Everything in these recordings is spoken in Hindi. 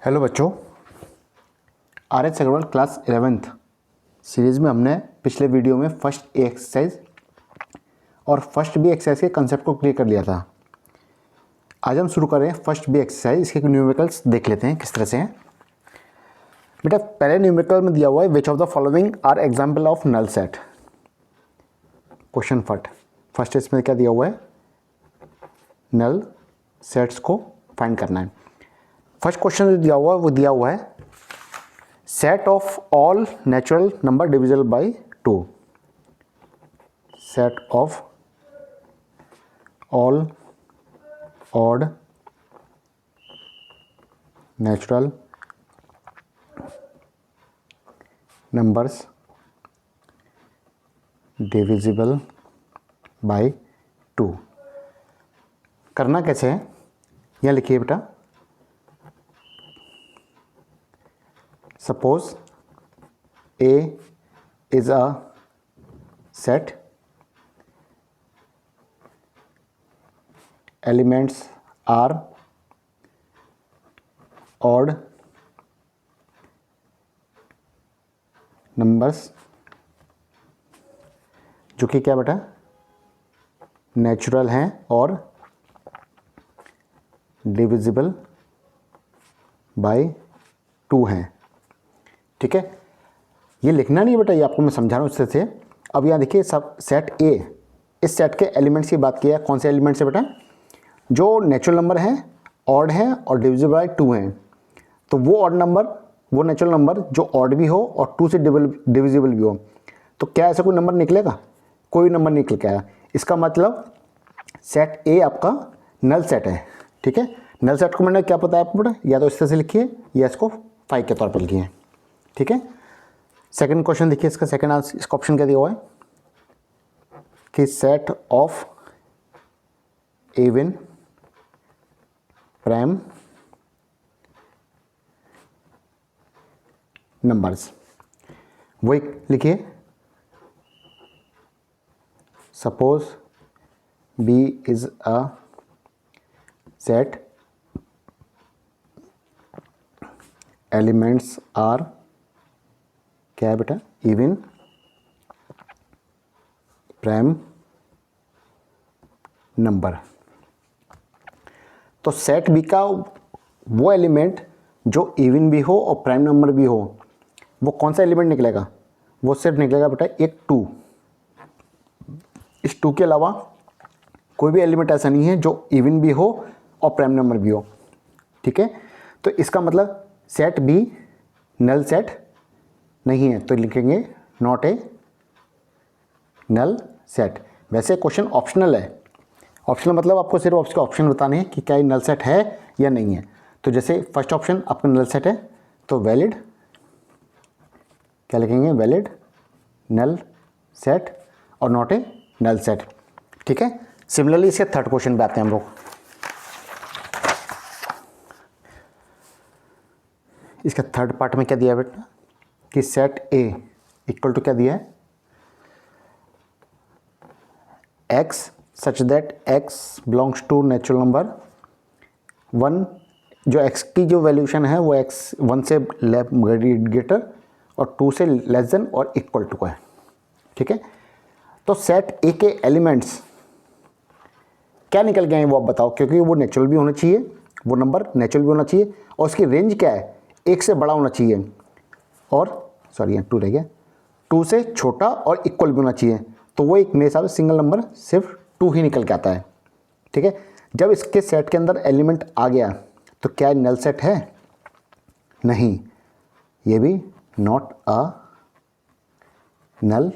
हेलो बच्चों, R H Agarwal class 11th series में हमने पिछले वीडियो में फर्स्ट ए एक्सरसाइज और फर्स्ट बी एक्सरसाइज के कंसेप्ट को क्लियर कर लिया था। आज हम शुरू कर रहे हैं फर्स्ट बी एक्सरसाइज। इसके न्यूमेरिकल्स देख लेते हैं किस तरह से हैं। बेटा पहले न्यूमेरिकल में दिया हुआ है which of the following are example of null set. Question first इसमें क्या दिया हुआ है, नल सेट्स को फाइंड करना है। फर्स्ट क्वेश्चन जो दिया हुआ है वो दिया हुआ है set of all natural number divisible by 2। Set of all odd natural numbers divisible by 2। करना कैसे है, यहाँ लिखिए बेटा। Suppose A is a set, elements are odd numbers, जो कि क्या बेटा नेचुरल हैं और डिविजिबल बाय 2 हैं। ठीक है, ये लिखना नहीं बेटा, ये आपको मैं समझा रहा हूँ इससे से। अब यहाँ देखिए सब सेट ए, इस सेट के एलिमेंट्स की बात किया है। कौन से एलिमेंट्स है बेटा, जो नेचुरल नंबर हैं, ऑड हैं और डिविजिबल बाय 2 हैं। तो वो ऑड नंबर, वो नेचुरल नंबर जो ऑड भी हो और 2 से डिविजिबल भी हो, तो क्या ऐसा कोई नंबर निकलेगा? कोई नंबर निकल के आया। इसका मतलब सेट ए आपका नल सेट है। ठीक है, नल सेट को मैंने क्या पता है आपको बेटा, या तो इस तरह से लिखिए या इसको 5 के तौर पर लिखिए। ठीक है, सेकंड क्वेश्चन देखिए, इसका सेकंड आंसर, इसका ऑप्शन क्या दिया हुआ है कि set of even prime numbers. वही लिखिए, suppose B is a set, elements are क्या है बेटा, इवन प्राइम नंबर। तो सेट बी का वो एलिमेंट जो इवन भी हो और प्राइम नंबर भी हो, वो कौन सा एलिमेंट निकलेगा? वो सिर्फ निकलेगा बेटा एक 2। इस 2 के अलावा कोई भी एलिमेंट ऐसा नहीं है जो इवन भी हो और प्राइम नंबर भी हो। ठीक है, तो इसका मतलब सेट बी नल सेट नहीं है, तो लिखेंगे नॉट ए नल सेट। वैसे क्वेश्चन ऑप्शनल है। ऑप्शनल मतलब आपको सिर्फ उसके ऑप्शन बताने हैं कि क्या ये नल सेट है या नहीं है। तो जैसे फर्स्ट ऑप्शन आपका नल सेट है तो वैलिड, क्या लिखेंगे, वैलिड नल सेट और नॉट ए नल सेट। ठीक है, सिमिलरली इसके थर्ड क्वेश्चन पे आते हैं हम लोग। इसका थर्ड पार्ट में क्या दिया है बेटा कि सेट ए इक्वल टू क्या दिया है, x such that x belongs to natural number 1। जो x की जो वैल्यूशन है वो x 1 से ग्रेटर और 2 से लेस देन और इक्वल टू का है। ठीक है, तो सेट ए के एलिमेंट्स क्या निकल गए हैं वो आप बताओ, क्योंकि वो नेचुरल भी होना चाहिए, वो नंबर नेचुरल भी होना चाहिए और उसकी रेंज क्या है, 1 से बड़ा होना चाहिए और सॉरी 2 रह गया, 2 से छोटा और इक्वल भी होना चाहिए। तो वो एक मेरे हिसाब से सिंगल नंबर सिर्फ 2 ही निकल के आता है। ठीक है, जब इसके सेट के अंदर एलिमेंट आ गया तो क्या नल सेट है? नहीं, ये भी नॉट अ नल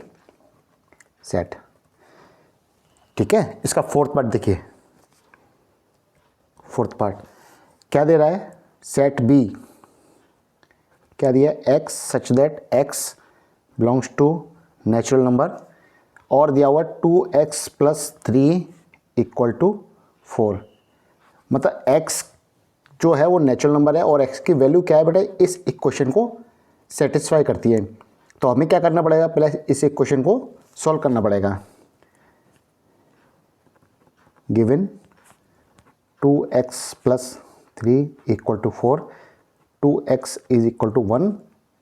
सेट। ठीक है, इसका फोर्थ पार्ट देखिए। फोर्थ पार्ट क्या दे रहा है, सेट बी क्या दिया, x such that x belongs to natural number और दिया हुआ 2x प्लस 3 इक्वल टू 4। मतलब x जो है वो नेचुरल नंबर है और x की वैल्यू क्या है बेटा, इस इक्वेशन को सेटिस्फाई करती है। तो हमें क्या करना पड़ेगा, पहले इस इक्वेशन को सॉल्व करना पड़ेगा। Given 2x plus 3 equal to 4, 2x is equal to 1,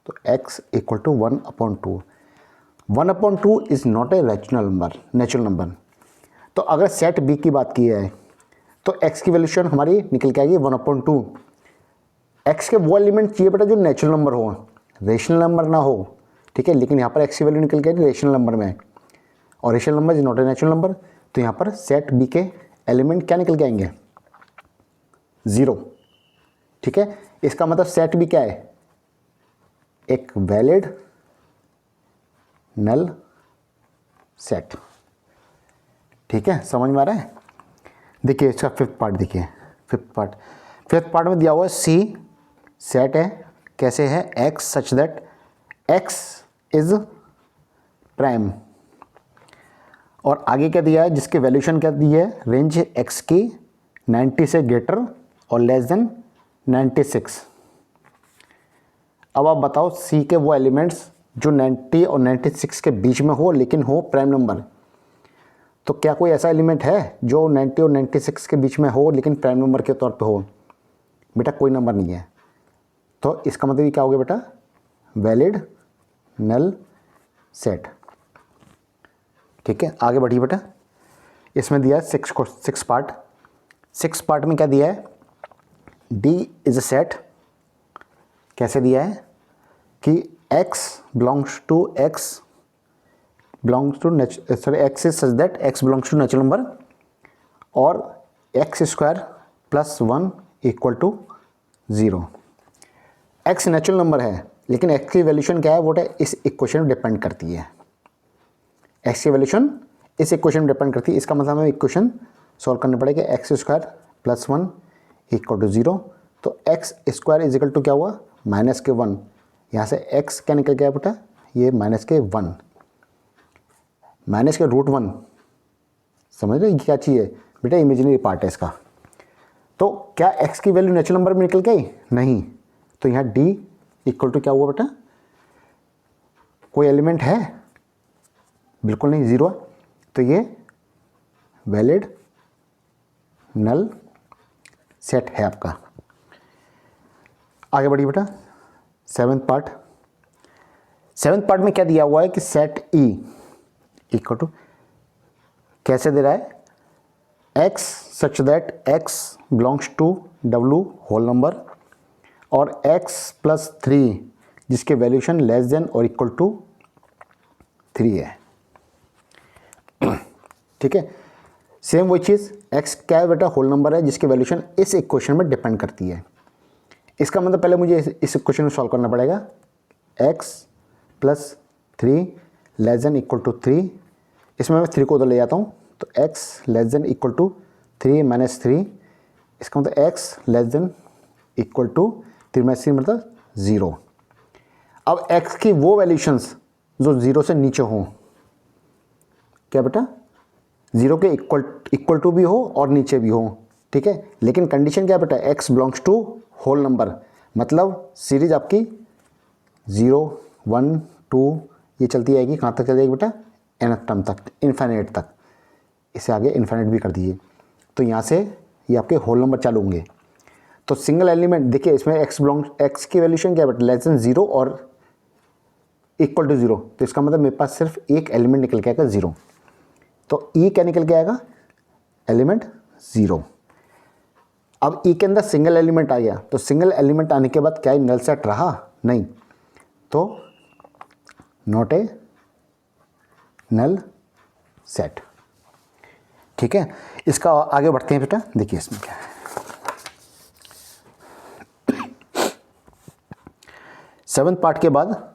तो x equal to 1/2। 1/2 is not a natural number. तो अगर सेट बी की बात की है तो x की वैल्यूशन हमारी निकल के आएगी 1/2। x के वो एलिमेंट चाहिए बेटा जो नेचुरल नंबर हो, रेशनल नंबर ना हो, ठीक है। लेकिन यहाँ पर x की वैल्यू निकल के आई रेशनल नंबर में, और rational number is not a natural number. तो यहाँ पर सेट बी के एलिमेंट क्या निकल के आएंगे? 0, ठीक है। इसका मतलब सेट बी क्या है? एक वैलिड नल सेट, ठीक है। समझ में आ रहा है? देखिए इसका फिफ्थ पार्ट देखिए। फिफ्थ पार्ट में दिया हुआ है सी सेट है, कैसे है? X such that x is prime, और आगे क्या दिया है जिसकी वैल्यूशन क्या दी है? रेंज एक्स की 90 से ग्रेटर और लेस देन 96। अब आप बताओ सी के वो एलिमेंट्स जो 90 और 96 के बीच में हो लेकिन हो प्राइम नंबर। तो क्या कोई ऐसा एलिमेंट है जो 90 और 96 के बीच में हो लेकिन प्राइम नंबर के तौर पे हो? बेटा कोई नंबर नहीं है। तो इसका मतलब ये क्या हो गया बेटा? वैलिड नल सेट, ठीक है। आगे बढ़िए बेटा। इसमें दिया है सिक्स पार्ट में क्या दिया है? डी इज अ सेट, कैसे दिया है कि x belongs to x is such that x belongs to natural number और x² + 1 = 0। x नेचुरल नंबर है लेकिन x की वैल्यूशन क्या है? वो इस इक्वेशन में डिपेंड करती है। x की वैल्यूशन इस इक्वेशन में डिपेंड करती है। इसका मतलब हमें इक्वेशन सॉल्व करनी पड़ेगी। x² + 1 = 0। तो x² इज इक्वल टू क्या हुआ? -1। यहाँ से x क्या निकल गया बेटा? ये -1, -√1। समझ रहे क्या चीज़ है बेटा? इमेजिनरी पार्ट है इसका। तो क्या x की वैल्यू नेचुरल नंबर में निकल गई? नहीं। तो यहाँ d इक्वल टू क्या हुआ बेटा? कोई एलिमेंट है? बिल्कुल नहीं, 0। तो ये वैलिड नल सेट है आपका। आगे बढ़िए बेटा। सेवन्थ पार्ट में क्या दिया हुआ है कि सेट E इक्वल टू कैसे दे रहा है? x such that x belongs to W whole number और x + 3 जिसके वैल्यूशन लेस देन और इक्वल टू 3 है, ठीक है। सेम वही चीज़ x क्या है बेटा? होल नंबर है जिसकी वैल्यूशन इस इक्वेशन में डिपेंड करती है। इसका मतलब पहले मुझे इस इक्वेशन में सॉल्व करना पड़ेगा। x + 3 less than equal to 3, इसमें मैं 3 को उधर ले जाता हूँ, तो x less than equal to 3 - 3, इसका मतलब x less than equal to 3 - 3 मतलब 0। अब x की वो वैल्यूशंस जो 0 से नीचे हों, क्या बेटा? 0 के इक्वल टू भी हो और नीचे भी हो, ठीक है। लेकिन कंडीशन क्या बेटा? x belongs to whole number, मतलब सीरीज आपकी 0, 1, 2 ये चलती आएगी। कहाँ तक चल जाएगी बेटा? nth टर्म तक, इन्फिनिट तक। इसे आगे इन्फिनिट भी कर दीजिए। तो यहाँ से ये आपके होल नंबर चालू होंगे। तो सिंगल एलिमेंट देखिए इसमें x की वैल्यूशन क्या है बेटा? लेस देन 0 और इक्वल टू 0। तो इसका मतलब मेरे पास सिर्फ एक एलिमेंट निकल के आएगा 0। तो E क्या निकल के आएगा? एलिमेंट 0। अब E के अंदर सिंगल एलिमेंट आ गया, तो सिंगल एलिमेंट आने के बाद क्या नल सेट रहा? नहीं। तो नॉट ए नल सेट, ठीक है। इसका आगे बढ़ते हैं बेटा। देखिए इसमें क्या है। 7th पार्ट के बाद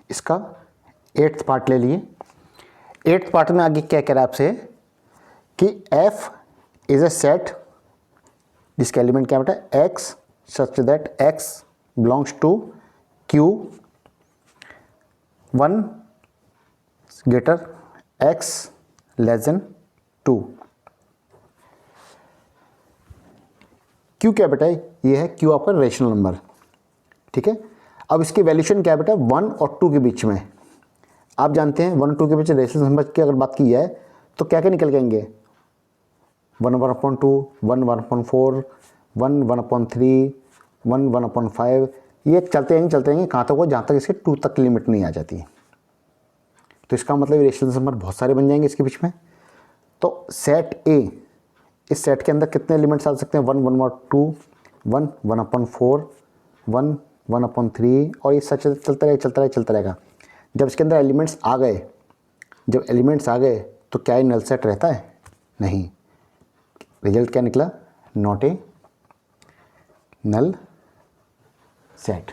इसका 8th पार्ट ले लिए। 8th पार्ट में आगे क्या कह रहा है आपसे कि f इज अ सेट जिसका एलिमेंट क्या बेटा? x such that x belongs to q 1 greater x less than 2। q क्या बेटा? ये है q आपका रेशनल नंबर, ठीक है। अब इसकी वैल्यूशन क्या है बेटा? 1 और 2 के बीच में। आप जानते हैं 1 और 2 के बीच रेशनल नंबर की अगर बात की जाए तो क्या क्या निकल जाएंगे? 1/2, 1/4, 1, 1/3, 1, 1/5, ये चलते रहेंगे कहाँ तक हो, जहाँ तक इसके 2 तक की लिमिट नहीं आ जाती। तो इसका मतलब रेशनल नंबर बहुत सारे बन जाएंगे इसके बीच में। तो सेट ए, इस सेट के अंदर कितने एलिमेंट्स आ सकते हैं, 1, 1/2, 1, 1/4, 1, 1/3, और ये सच चलता रहेगा। जब इसके अंदर एलिमेंट्स आ गए, तो क्या ये नल सेट रहता है? नहीं। रिजल्ट क्या निकला? Not a null set.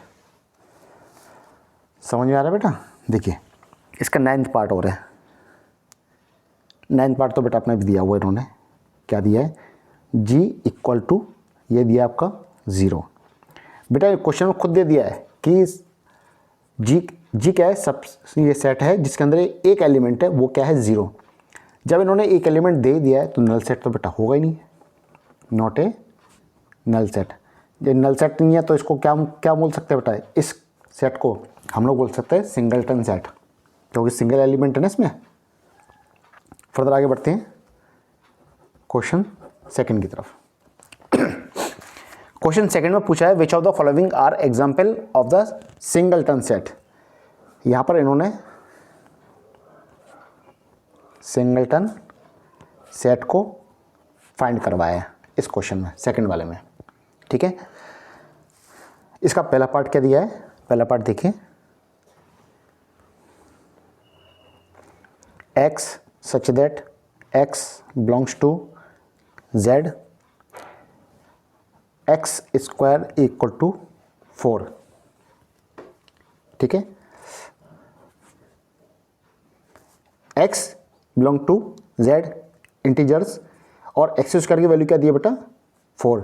समझ में आ रहा है बेटा? देखिए इसका 9th पार्ट हो रहा है। 9th पार्ट तो बेटा अपने भी दिया हुआ है, इन्होंने क्या दिया है, g = ये दिया आपका 0। बेटा क्वेश्चन में खुद दे दिया है कि जी क्या है, सब ये सेट है जिसके अंदर एक एलिमेंट है, वो क्या है, 0। जब इन्होंने एक एलिमेंट दे दिया है तो नल सेट तो बेटा होगा ही नहीं, नॉट ए नल सेट। ये नल सेट नहीं है तो इसको क्या बोल सकते हैं बेटा, इस सेट को हम लोग बोल सकते हैं सिंगलटन सेट, क्योंकि सिंगल एलिमेंट है ना इसमें। फर्दर आगे बढ़ते हैं क्वेश्चन सेकंड की तरफ। क्वेश्चन सेकंड में पूछा है which of the following are example of the singleton set. यहां पर इन्होंने सिंगलटन सेट को फाइंड करवाया है इस क्वेश्चन में, सेकंड वाले में। ठीक है, इसका पहला पार्ट क्या दिया है, पहला पार्ट देखिए, x such that x belongs to z, x square equal to 4। ठीक है, x belong to z integers, और एक्स स्क्वायर की वैल्यू क्या दी है बेटा, 4।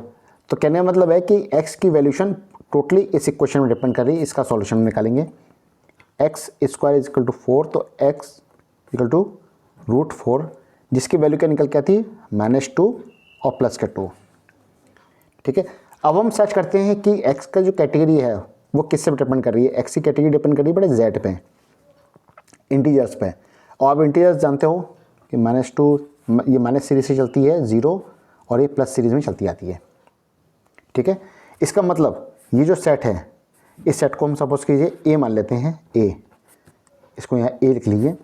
तो कहने का मतलब है कि x की वैल्यूशन टोटली इस इक्वेशन में डिपेंड कर रही है। इसका सॉल्यूशन निकालेंगे, x square is equal to 4, तो x इक्वल टू √4, जिसकी वैल्यू क्या निकल के आती है, -2 और +2। ठीक है, अब हम सर्च करते हैं कि x का जो कैटेगरी है वो किससे डिपेंड कर रही है। x की कैटेगरी डिपेंड कर रही है बेटा z पे, इंटीजर्स पे, और आप इंटीजर्स जानते हो कि -2 ये माइनस सीरीज से चलती है 0, और ये प्लस सीरीज में चलती आती है। ठीक है, इसका मतलब ये जो सेट है, इस सेट को हम सपोज कीजिए ए मान लेते हैं, ए, इसको यहाँ ए लिख लीजिए।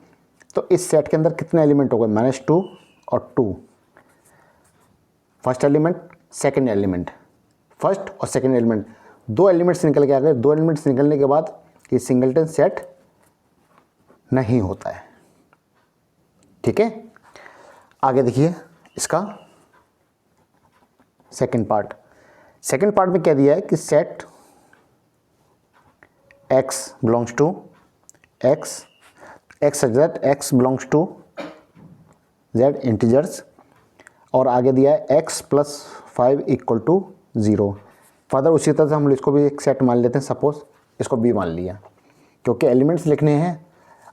तो इस सेट के अंदर कितने एलिमेंट हो गए, -2 और 2, first element second element, first और सेकंड एलिमेंट, 2 एलिमेंट्स निकल के आ गए। 2 एलिमेंट्स निकलने के बाद ये सिंगलटन सेट नहीं होता है। ठीक है, आगे देखिए इसका सेकंड पार्ट। सेकंड पार्ट में क्या दिया है कि set x belongs to x such that x belongs to z integers, और आगे दिया है x + 5 = 0। फर्दर उसी तरह से हम इसको भी एक सेट मान लेते हैं, सपोज इसको b मान लिया, क्योंकि एलिमेंट्स लिखने हैं,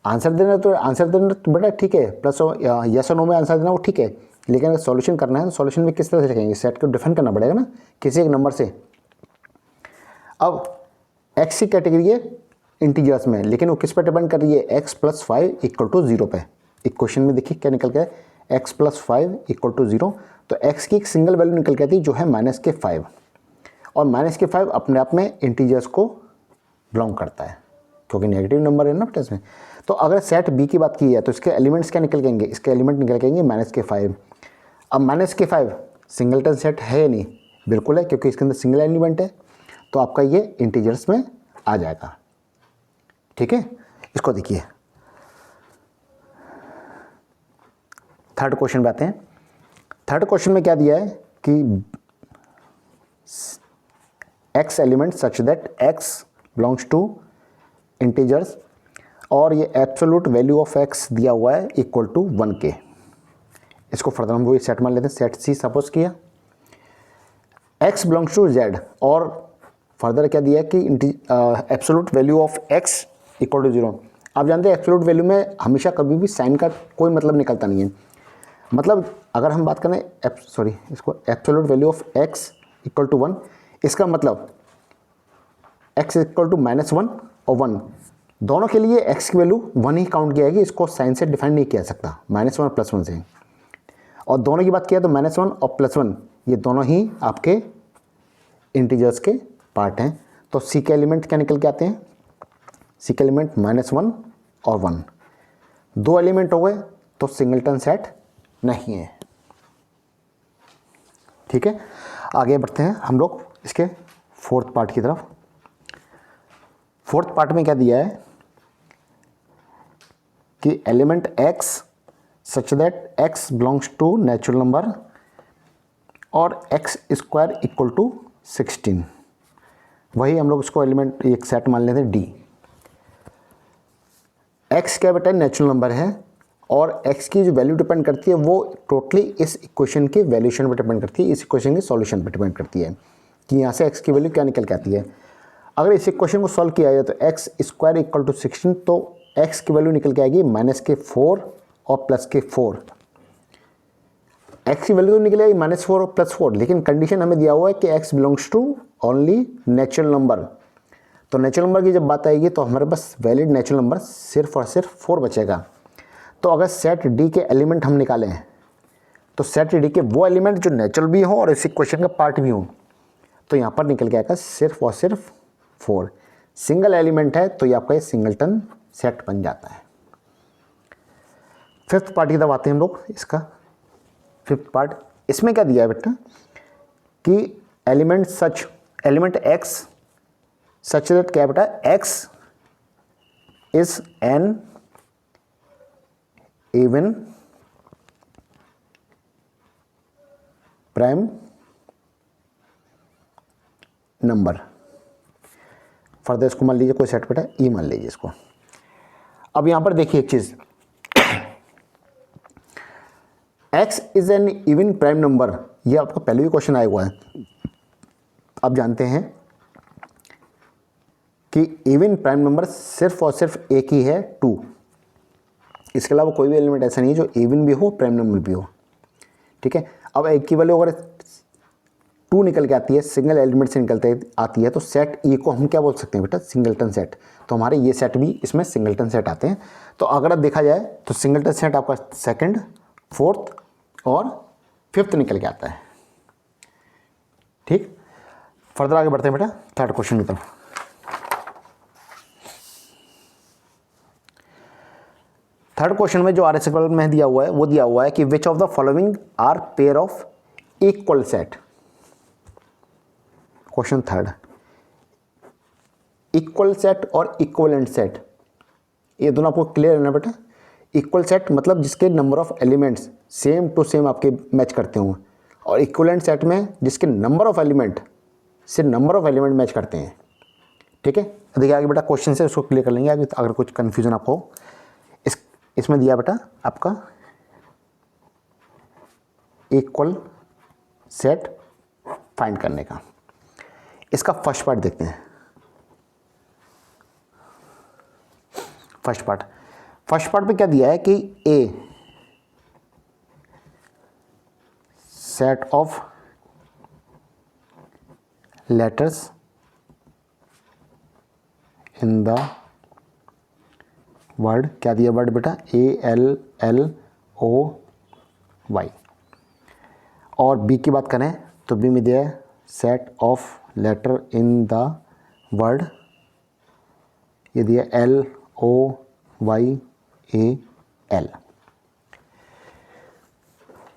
आंसर देना तो बेटा ठीक है, प्लस यस और नो में आंसर देना वो ठीक है, लेकिन अगर सॉल्यूशन करना है तो सॉल्यूशन में किस तरह से लिखेंगे, सेट को डिफाइन करना पड़ेगा ना किसी एक नंबर से। अब x की कैटेगरी है इंटीजर्स में, लेकिन वो किस पर डिपेंड कर रही है, x + 5 = 0 पे। इक्वेशन में देखिए क्या निकल गया है, x + 5 = 0। तो x की एक सिंगल वैल्यू निकल के आती है जो है -5, और -5 अपने आप में इंटीजर्स को बिलोंग करता है, क्योंकि नेगेटिव नंबर है ना बेटा इसमें। तो अगर सेट बी की बात की है तो इसके एलिमेंट्स क्या निकल जाएंगे, इसके एलिमेंट निकल जाएंगे -5। अब -5 सिंगलटन सेट है नहीं, बिल्कुल है, क्योंकि इसके अंदर सिंगल एलिमेंट है, तो आपका ये इंटीजर्स में आ जाएगा। ठीक है, इसको देखिए थर्ड क्वेश्चन पे आते हैं। थर्ड क्वेश्चन में क्या दिया है कि x element such that x belongs to integers, और ये एब्सोल्यूट वैल्यू ऑफ x दिया हुआ है = 1k। इसको फर्दर हम वही सेट मान लेते हैं, सेट C सपोज किया, x बिलोंग्स टू z, और फर्दर क्या दिया है कि एब्सोल्यूट वैल्यू ऑफ x = 0। आप जानते हैं एब्सोल्यूट वैल्यू में हमेशा कभी भी साइन का कोई मतलब निकलता नहीं है। मतलब अगर हम बात करें इसको एब्सोल्यूट वैल्यू ऑफ x = 1, इसका मतलब x = -1 और 1, दोनों के लिए x की वैल्यू 1 ही काउंट किया जाएगी, इसको साइन से डिफाइन नहीं किया सकता, -1 और +1 से। और दोनों की बात किया तो -1 और +1 ये दोनों ही आपके इंटीजर्स के पार्ट हैं। तो सी के एलिमेंट क्या निकल के आते हैं, सी के एलिमेंट -1 और 1, 2 एलिमेंट हो गए तो सिंगलटन सेट नहीं है। ठीक है, आगे बढ़ते हैं हम लोग इसके फोर्थ पार्ट की तरफ। फोर्थ पार्ट में क्या दिया है कि element x such that x belongs to natural number और x स्क्वायर इक्वल टू 16। वही हम लोग इसको एलिमेंट एक सेट मान लेते हैं D। x क्या बेटा नेचुरल नंबर है और x की जो वैल्यू डिपेंड करती है वो टोटली इस इक्वेशन की वैल्यूशन पर डिपेंड करती है, इस इक्वेशन के सॉल्यूशन पर डिपेंड करती है कि यहाँ से x की वैल्यू क्या निकल के आती है। अगर इस इक्वेशन को सॉल्व किया जाए तो x स्क्वायर इक्वल टू 16, तो x की वैल्यू निकल के आएगी -4 और +4। x की वैल्यू तो निकल आएगी -4 और +4, लेकिन कंडीशन हमें दिया हुआ है कि x belongs to only natural number. तो नेचुरल नंबर की जब बात आएगी तो हमारे पास वैलिड नेचुरल नंबर सिर्फ और सिर्फ 4 बचेगा। तो अगर सेट D के एलिमेंट हम निकालें तो सेट D के वो एलिमेंट जो नेचुरल भी हों और इस इक्वेशन का पार्ट भी हों, तो यहाँ पर निकल के आएगा सिर्फ और सिर्फ 4। सिंगल एलिमेंट है तो ये आपका ये सिंगलटन सेट बन जाता है। फिफ्थ पार्ट की तरफ आते हैं हम लोग। इसका फिफ्थ पार्ट, इसमें क्या दिया है बेटा कि एलिमेंट x सच दैट क्या बेटा x is an even prime number. Further इसको मान लीजिए कोई सेट बेटा ई मान लीजिए इसको। अब यहां पर देखिए एक चीज, x is an even prime number, ये आपका पहले भी क्वेश्चन आया हुआ है। आप जानते हैं कि इवन प्राइम नंबर सिर्फ और सिर्फ एक ही है 2, इसके अलावा कोई भी एलिमेंट ऐसा नहीं है जो इवन भी हो प्राइम नंबर भी हो। ठीक है, अब एक की वैल्यू अगर 2 निकल के आती है, सिंगल एलिमेंट से निकलते आती है, तो सेट ई को हम क्या बोल सकते हैं बेटा सिंगलटन सेट। तो हमारे ये सेट भी इसमें सिंगलटन सेट आते हैं। तो अगर अब देखा जाए तो सिंगलटन सेट आपका सेकंड, फोर्थ और फिफ्थ निकल के आता है। ठीक, फर्दर आगे बढ़ते हैं बेटा थर्ड क्वेश्चन की तरफ। थर्ड क्वेश्चन में जो आर एस में दिया हुआ है वो दिया हुआ है कि which of the following are pair of equal set. Question third, equal set और इक्वलेंट सेट, ये दोनों आपको क्लियर है ना बेटा। इक्वल सेट मतलब जिसके number of elements same to same आपके मैच करते हों, और इक्वलेंट सेट में जिसके नंबर ऑफ एलिमेंट से नंबर ऑफ एलिमेंट मैच करते हैं। ठीक है, देखिए आगे बेटा क्वेश्चन से उसको क्लियर कर लेंगे आगे, अगर कुछ कन्फ्यूजन आपको हो। इसमें दिया बेटा आपका इक्वल सेट फाइंड करने का। इसका फर्स्ट पार्ट देखते हैं। फर्स्ट पार्ट में क्या दिया है कि a set of letters in the word, क्या दिया वर्ड बेटा ALLOY। और बी की बात करें तो बी में दिया है set of letter in the word, ये दिया LOYAL।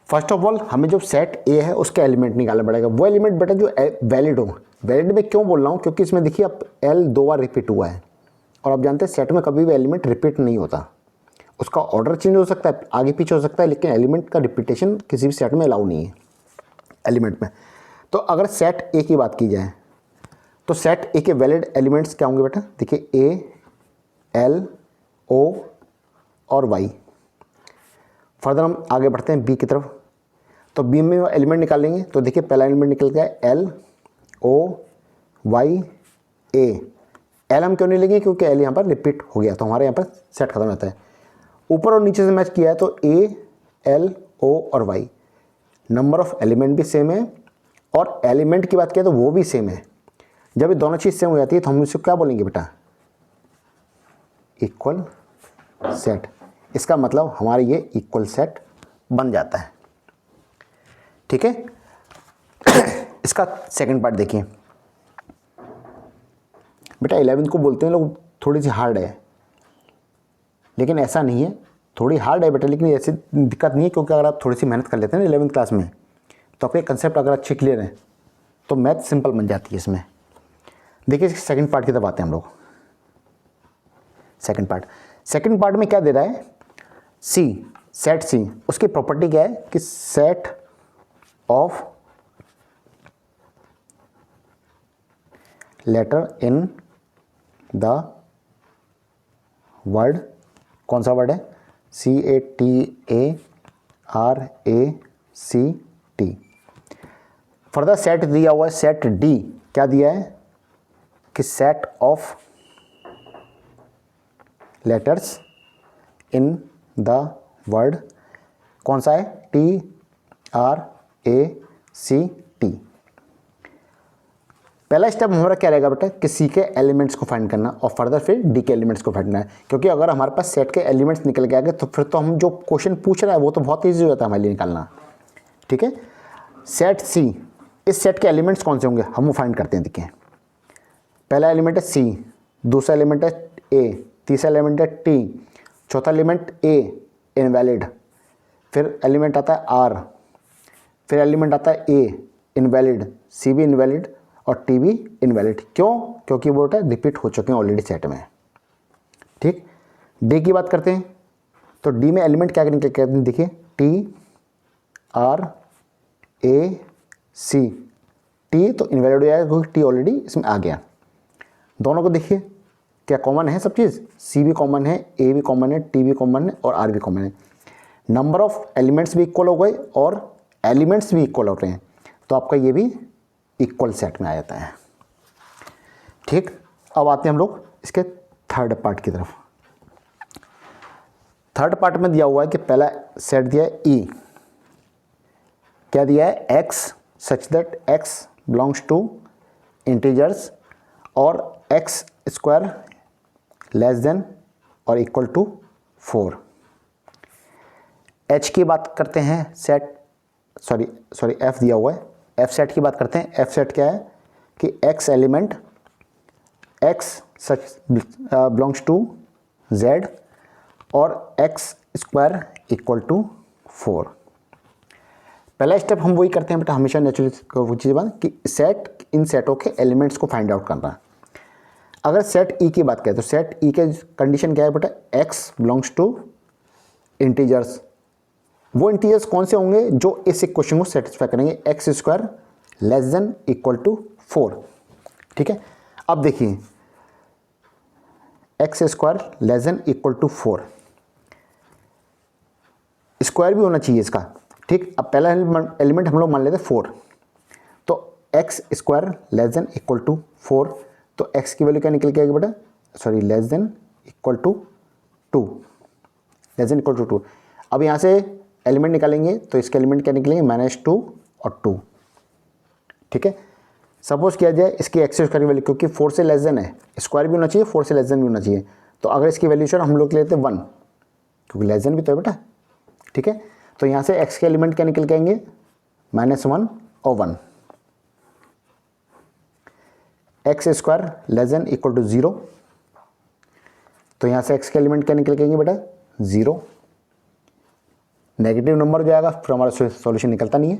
फर्स्ट ऑफ ऑल हमें जो सेट ए है उसका एलिमेंट निकालना पड़ेगा, वो एलिमेंट बेटा जो वैलिड हो। वैलिड में क्यों बोल रहा हूँ, क्योंकि इसमें देखिए अब L 2 बार रिपीट हुआ है, और आप जानते हैं सेट में कभी भी एलिमेंट रिपीट नहीं होता, उसका ऑर्डर चेंज हो सकता है, आगे पीछे हो सकता है, लेकिन एलिमेंट का रिपीटेशन किसी भी सेट में अलाउ नहीं है एलिमेंट में। तो अगर सेट ए की बात की जाए तो सेट ए के वैलिड एलिमेंट्स क्या होंगे बेटा, देखिए A, L, O और Y। फर्दर हम आगे बढ़ते हैं बी की तरफ। तो बी में एलिमेंट निकालेंगे तो देखिए पहला एलिमेंट निकल गया LOYA। एल हम क्यों नहीं लेंगे, क्योंकि एल यहाँ पर रिपीट हो गया तो हमारे यहाँ पर सेट खत्म रहता है। ऊपर और नीचे से मैच किया है तो ALO और Y, नंबर ऑफ एलिमेंट भी सेम है और एलिमेंट की बात किया तो वो भी सेम है। जब ये दोनों चीज़ सेम हो जाती है तो हम इसको क्या बोलेंगे बेटा इक्वल सेट। इसका मतलब हमारा ये इक्वल सेट बन जाता है। ठीक है, इसका सेकंड पार्ट देखिए। बेटा 11 को बोलते हैं लोग थोड़ी सी हार्ड है, लेकिन ऐसा नहीं है, थोड़ी हार्ड है बेटा, लेकिन ऐसी दिक्कत नहीं है, क्योंकि अगर आप थोड़ी सी मेहनत कर लेते हैं ना 11th क्लास में, तो आपके कंसेप्ट अगर अच्छे क्लियर हैं तो मैथ सिंपल बन जाती है इसमें। देखिए सेकंड पार्ट की तरफ आते हैं हम लोग। सेकंड पार्ट में क्या दे रहा है, सी, सेट सी, उसकी प्रॉपर्टी क्या है कि set of letter in the word, कौन सा वर्ड है, CATARACT। फर्दर सेट दिया हुआ है, सेट डी क्या दिया है कि set of letters in the word, कौन सा है, TRACT। पहला स्टेप हमारा क्या रहेगा बेटा कि सी के एलिमेंट्स को फाइंड करना और फर्दर फिर डी के एलिमेंट्स को फाइंड करना है, क्योंकि अगर हमारे पास सेट के एलिमेंट्स निकल के आ गए तो फिर तो हम जो क्वेश्चन पूछ रहा है वो तो बहुत ईजी होता है हमारे लिए निकालना। ठीक है, सेट सी, इस सेट के एलिमेंट्स कौन से होंगे हम वो फाइंड करते हैं। देखिए पहला एलिमेंट है सी, दूसरा एलिमेंट है ए, तीसरा एलिमेंट है टी, चौथा एलिमेंट ए इनवैलिड, फिर एलिमेंट आता है आर, फिर एलिमेंट आता है ए इनवैलिड, सी भी इनवैलिड और टी भी इनवैलिड। क्यों, क्योंकि वो रिपीट हो चुके हैं ऑलरेडी सेट में। ठीक, डी की बात करते हैं तो डी में एलिमेंट क्या निकल के आते हैं, देखिए TRAC, टी तो इनवैलिड हो जाएगा क्योंकि टी ऑलरेडी इसमें आ गया। दोनों को देखिए क्या कॉमन है, सब चीज़, सी भी कॉमन है, ए भी कॉमन है, टी भी कॉमन है और आर भी कॉमन है। नंबर ऑफ एलिमेंट्स भी इक्वल हो गए और एलिमेंट्स भी इक्वल हो रहे हैं, तो आपका ये भी इक्वल सेट में आ जाता है। ठीक, अब आते हैं हम लोग इसके थर्ड पार्ट की तरफ। थर्ड पार्ट में दिया हुआ है कि पहला सेट दिया है ई, क्या दिया है, X such that X belongs to integers और एक्स स्क्वायर लेस देन और इक्वल टू 4। एच की बात करते हैं, सेट सॉरी एफ दिया हुआ है, एफ सेट की बात करते हैं। एफ सेट क्या है कि X element X such belongs to Z और एक्स स्क्वायर इक्वल टू 4। पहला स्टेप हम वही करते हैं बेटा हमेशा नेचुरली वो चीज़ बात कि सेट, इन सेटों के एलिमेंट्स को फाइंड आउट करना। अगर सेट ई की बात करें तो सेट ई के कंडीशन क्या है बेटा, एक्स बिलोंग्स टू इंटीजर्स। वो इंटीजर्स कौन से होंगे जो इस इक्वेशन को सेटिस्फाई करेंगे, X square less than equal to 4। ठीक है, अब देखिए X square less than equal to 4, square भी होना चाहिए इसका। ठीक, अब पहला एलिमेंट हम लोग मान लेते हैं 4, तो X square less than equal to 4, तो एक्स की वैल्यू क्या निकल के आएगी बेटा, sorry less than equal to 2, less than equal to 2। अब यहाँ से एलिमेंट निकालेंगे तो इसके एलिमेंट क्या निकलेंगे, -2 और 2। ठीक है, सपोज किया जाए इसकी एक्स स्क्वायर की वैल्यू, क्योंकि 4 से लेस देन है, स्क्वायर भी होना चाहिए, 4 से लेस देन भी होना चाहिए, तो अगर इसकी वैल्यू सर हम लोग लेते हैं 1, क्योंकि लेस देन भी तो है बेटा। ठीक है, तो यहाँ से एक्स के एलिमेंट क्या निकल के आएंगे, -1 और 1। X square less than equal to 0, तो यहाँ से एक्स के एलिमेंट क्या निकल के आएंगे बेटा, 0। नेगेटिव नंबर हो जाएगा फिर हमारा सॉल्यूशन निकलता नहीं है,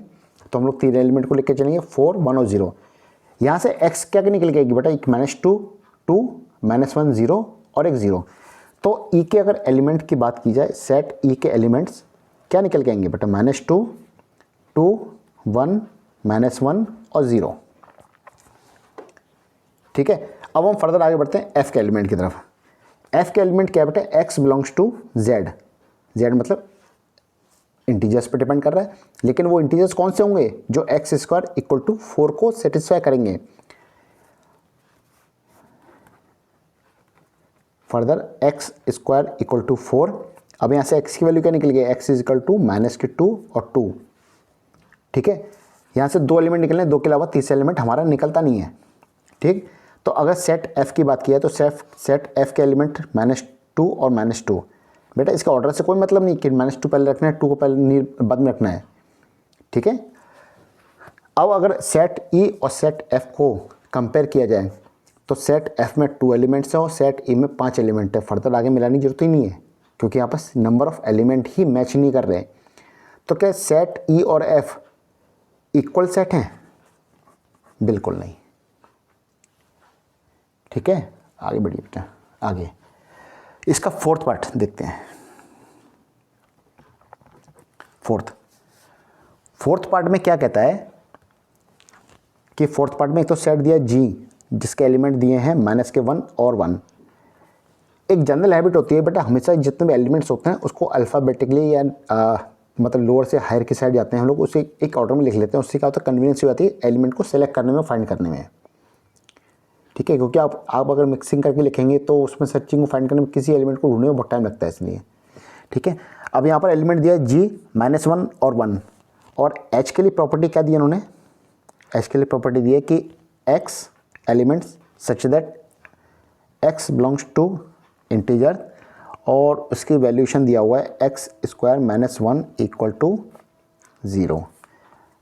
तो हम लोग 3 एलिमेंट को लेकर चलेंगे, 4, 1 और 0। यहाँ से x क्या निकल के आएगी बेटा, एक -2, 2, -1, 0 और एक 0। तो e के अगर एलिमेंट की बात की जाए, सेट e के एलिमेंट्स क्या निकल के आएंगे बेटा, -2, 2, 1, -1 और 0। ठीक है, अब हम फर्दर आगे बढ़ते हैं f के एलिमेंट की तरफ। f के एलिमेंट क्या है बेटा, x belongs to z, z मतलब इंटीजर्स पे डिपेंड कर रहा है, लेकिन वो इंटीजर्स कौन से होंगे जो एक्स स्क्वायर इक्वल टू 4 को सेटिस्फाई करेंगे। Further X square equal to 4, अब यहाँ से एक्स की वैल्यू क्या निकल गई, एक्स इज इक्वल टू -2 और 2। ठीक है, यहाँ से 2 एलिमेंट निकलने, 2 के अलावा तीसरा एलिमेंट हमारा निकलता नहीं है। ठीक, तो अगर सेट एफ की बात की है तो सेट एफ के एलिमेंट -2 और -2। बेटा इसका ऑर्डर से कोई मतलब नहीं कि -2 पहले रखना है, 2 को पहले बाद में रखना है। ठीक है, अब अगर सेट ई और सेट एफ को कंपेयर किया जाए तो सेट एफ में 2 एलिमेंट्स है और सेट ई में 5 एलिमेंट है। फर्दर आगे मिलाने की जरूरत ही नहीं है क्योंकि यहाँ पर number of element he match नहीं कर रहे। तो क्या सेट ई और एफ इक्वल सेट हैं? बिल्कुल नहीं। ठीक है, आगे बढ़िए बेटा। आगे इसका फोर्थ पार्ट देखते हैं। फोर्थ पार्ट में क्या कहता है कि फोर्थ पार्ट में एक तो सेट दिया जी जिसके एलिमेंट दिए हैं -1 और 1। एक जनरल हैबिट होती है बेटा, हमेशा जितने भी एलिमेंट्स होते हैं उसको अल्फ़ाबेटिकली या मतलब लोअर से हायर की साइड जाते हैं हम लोग, उसे एक ऑर्डर में लिख लेते हैं। उससे क्या होता है, कन्वीनियंस हो जाती है एलिमेंट को सेलेक्ट करने में, फाइंड करने में। ठीक है, क्योंकि आप अगर मिक्सिंग करके लिखेंगे तो उसमें सर्चिंग को फाइंड करने में, किसी एलिमेंट को ढूंढने में बहुत टाइम लगता है, इसलिए। ठीक है, अब यहाँ पर एलिमेंट दिया है जी -1 और 1, और एच के लिए प्रॉपर्टी क्या दी उन्होंने? एच के लिए प्रॉपर्टी दी है कि X elements such that X belongs to integer, और उसकी वैल्यूशन दिया हुआ है x² -1 = 0।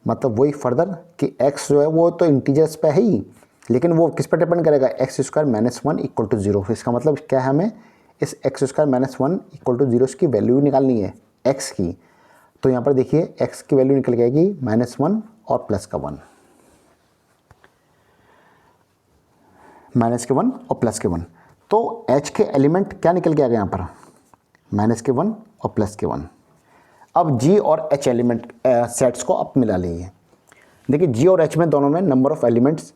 मतलब वही फर्दर कि x जो है वो तो इंटीजर्स पे है ही, लेकिन वो किस पर डिपेंड करेगा? x² -1 = 0। इसका मतलब क्या है, हमें इस x² -1 = 0 की वैल्यू निकालनी है x की। तो यहाँ पर देखिए x की वैल्यू निकल जाएगी -1 और प्लस का 1, -1 और प्लस के 1। तो h के एलिमेंट क्या निकल के आ गए यहाँ पर? -1 और प्लस के 1। अब g और h एलिमेंट सेट्स को आप मिला लीजिए। देखिए g और h में दोनों में नंबर ऑफ एलिमेंट्स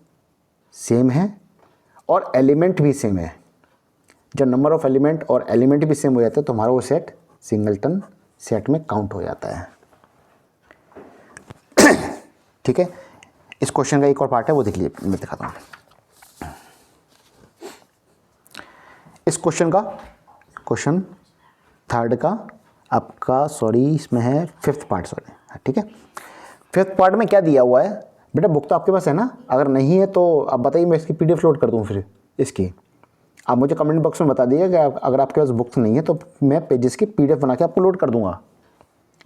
सेम है और एलिमेंट भी सेम है। जब नंबर ऑफ एलिमेंट और एलिमेंट भी सेम हो जाते हैं तो हमारा वो सेट सिंगलटन सेट में काउंट हो जाता है। ठीक है, इस क्वेश्चन का एक और पार्ट है, वो देख लीजिए, मैं दिखाता हूँ। इस क्वेश्चन का क्वेश्चन थर्ड का आपका इसमें है फिफ्थ पार्ट। ठीक है, फिफ्थ पार्ट में क्या दिया हुआ है बेटा? बुक तो आपके पास है ना? अगर नहीं है तो आप बताइए, मैं इसकी पीडीएफ लोड कर दूं। फिर इसकी आप मुझे कमेंट बॉक्स में बता दीजिए कि अगर आपके पास बुक नहीं है तो मैं पेजेस की पीडीएफ बना के आपको लोड कर दूंगा।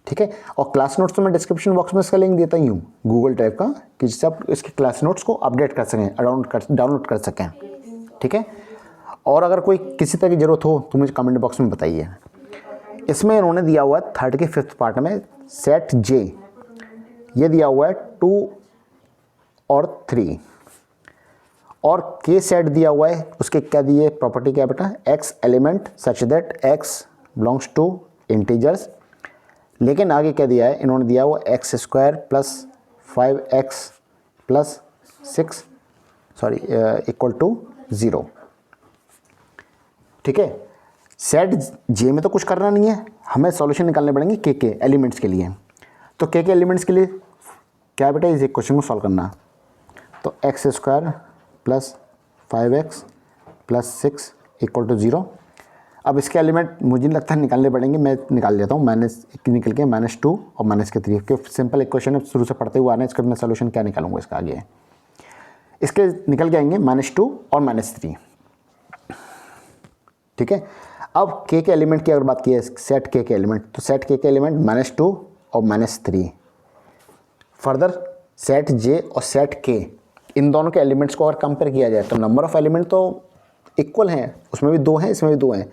ठीक है, और क्लास नोट्स तो मैं डिस्क्रिप्शन बॉक्स में इसका लिंक देता ही हूँ गूगल टाइप का, कि जिससे आप इसके क्लास नोट्स को अपडेट कर सकें, डाउनलोड कर सकें। ठीक है, और अगर कोई किसी तरह की ज़रूरत हो तो मुझे कमेंट बॉक्स में बताइए। इसमें इन्होंने दिया हुआ है थर्ड के फिफ्थ पार्ट में सेट जे, ये दिया हुआ है 2 और 3, और के सेट दिया हुआ है। उसके क्या दिए प्रॉपर्टी क्या बेटा? X element such that X belongs to integers. लेकिन आगे क्या दिया है इन्होंने? दिया हुआ x² + 5x + 6 = 0। ठीक है, सेट जे में तो कुछ करना नहीं है, हमें सॉल्यूशन निकालने पड़ेंगे के एलिमेंट्स के लिए। तो के एलिमेंट्स के लिए क्या बेटा? इस क्वेश्चन को सॉल्व करना। तो x² + 5x + 6 = 0। अब इसके एलिमेंट मुझे नहीं लगता निकालने पड़ेंगे, मैं निकाल देता हूँ। निकल के -2 और -3 के सिंपल इक्वेशन है, शुरू से पढ़ते हुए आना है। इसका मैं सॉल्यूशन क्या निकालूंगा इसका आगे? इसके निकल के आएंगे -2 और -3। ठीक है, अब के एलिमेंट की अगर बात की है, सेट के एलिमेंट, तो सेट के एलिमेंट -2 और -3। फर्दर सेट जे और सेट के, इन दोनों के एलिमेंट्स को अगर कंपेयर किया जाए तो नंबर ऑफ एलिमेंट तो इक्वल हैं, उसमें भी 2 हैं, इसमें भी 2 हैं,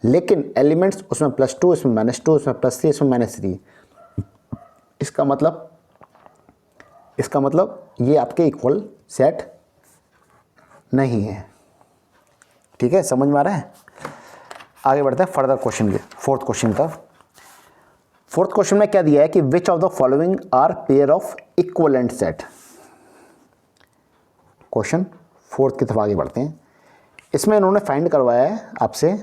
लेकिन एलिमेंट्स उसमें +2, इसमें -2, इसमें +3, इसमें -3। इसका मतलब ये आपके इक्वल सेट नहीं है। ठीक है, समझ में आ रहा है? आगे बढ़ते हैं फर्दर क्वेश्चन के, फोर्थ क्वेश्चन का। फोर्थ क्वेश्चन में क्या दिया है कि which of the following are pair of equivalent set. Question fourth की तरफ आगे बढ़ते हैं। इसमें इन्होंने फाइंड करवाया है आपसे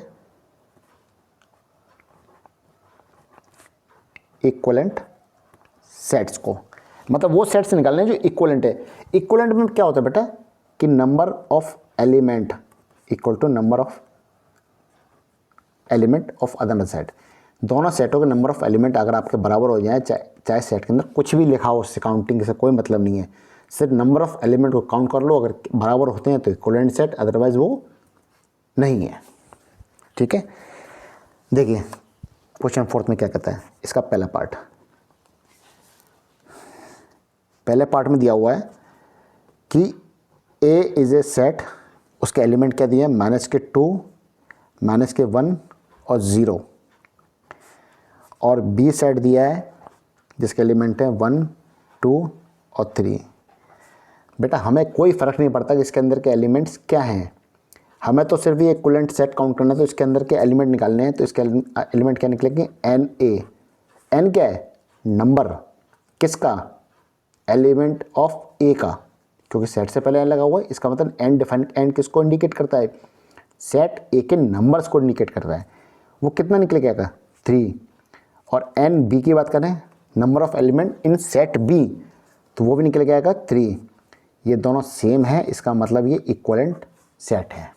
इक्वलेंट सेट्स को, मतलब वो सेट्स निकालने जो इक्वलेंट है। इक्वलेंट में क्या होता है बेटा? कि number of element equal to number of element of other set. दोनों सेटों के नंबर ऑफ एलिमेंट अगर आपके बराबर हो जाए, चाहे सेट के अंदर कुछ भी लिखा हो, उससे काउंटिंग से कोई मतलब नहीं है, सिर्फ नंबर ऑफ एलिमेंट को काउंट कर लो। अगर बराबर होते हैं तो इक्वलेंट सेट, अदरवाइज वो नहीं है। ठीक है, देखिए क्वेश्चन फोर्थ में क्या कहता है। इसका पहला पार्ट, पहले पार्ट में दिया हुआ है कि A इज ए सेट उसके एलिमेंट क्या दिए हैं, -2, -1 और 0। और बी सेट दिया है जिसके एलिमेंट हैं 1, 2 और 3। बेटा हमें कोई फ़र्क नहीं पड़ता कि इसके अंदर के एलिमेंट्स क्या हैं, हमें तो सिर्फ ये इक्विवेलेंट सेट काउंट करना है, तो इसके अंदर के एलिमेंट निकालने हैं। तो इसके एलिमेंट क्या निकलेंगे, एन ए। एन क्या है, नंबर किसका, एलिमेंट ऑफ ए का, क्योंकि सेट से पहले एन लगा हुआ है, इसका मतलब एन डिफाइन, एन किसको इंडिकेट करता है, सेट ए के नंबर्स को इंडिकेट कर रहा है। वो कितना निकलेगा, 3। और एन बी की बात करें, number of element in set B, तो वो भी निकल के आएगा 3। ये दोनों सेम है, इसका मतलब ये इक्विवेलेंट सेट है।